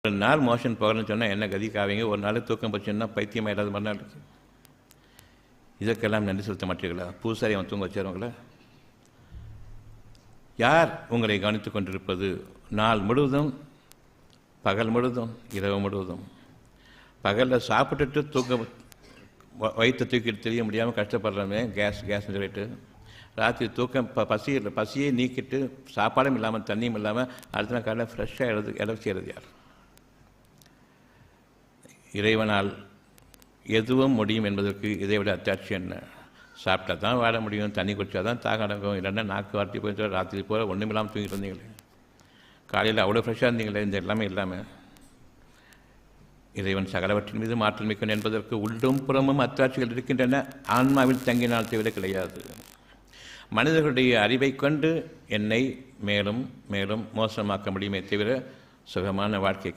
ஒரு நாள் மோஷன் போகணும்னு சொன்னால் என்ன கதிக்காவீங்க, ஒரு நாள் தூக்கம் போச்சுன்னா பைத்தியமாக இல்லாத மறுநாள் இருக்கு. இதற்கெல்லாம் நன்றி செலுத்த மாட்டீர்களா? பூசாரி அவன் தூங்க வச்சவங்கள யார் உங்களை கவனித்துக் கொண்டிருப்பது? நாள் முழுவதும், பகல் முழுவதும், இரவு முழுவதும். பகலில் சாப்பிட்டுட்டு தூக்க வயிற்று தூக்கிட்டு தெரிய முடியாமல் கஷ்டப்படுறோமே, கேஸ் சொல்லிட்டு ராத்திரி தூக்கம் பசியை நீக்கிட்டு சாப்பாடும் இல்லாமல் தண்ணியும் இல்லாமல் அடுத்த நாள் காலையில் ஃப்ரெஷ்ஷாக இடம் செய்கிறது யார்? இறைவனால் எதுவும் முடியும் என்பதற்கு இதை விட அத்தாட்சி என்ன? சாப்பிட்டா தான் வாழ முடியும், தண்ணி குடித்தா தான் தாக அடங்கும், இல்லைன்னா நாக்கு வார்த்தி போய் ராத்திரி போகிற ஒன்றும் இல்லாமல் தூங்கிட்டு இருந்தீங்களே, காலையில் அவ்வளோ ஃப்ரெஷ்ஷாக இருந்தீங்களே, இந்த எல்லாமே இல்லாமல். இறைவன் சகலவற்றின் மீது மாற்றல் மிக்கன் என்பதற்கு உள்ளும் புறமும் அத்தாட்சிகள் இருக்கின்றன. ஆன்மாவில் தங்கினால் தவிர கிடையாது. மனிதர்களுடைய அறிவை கொண்டு என்னை மேலும் மேலும் மோசமாக்க முடியுமே தவிர சுகமான வாழ்க்கை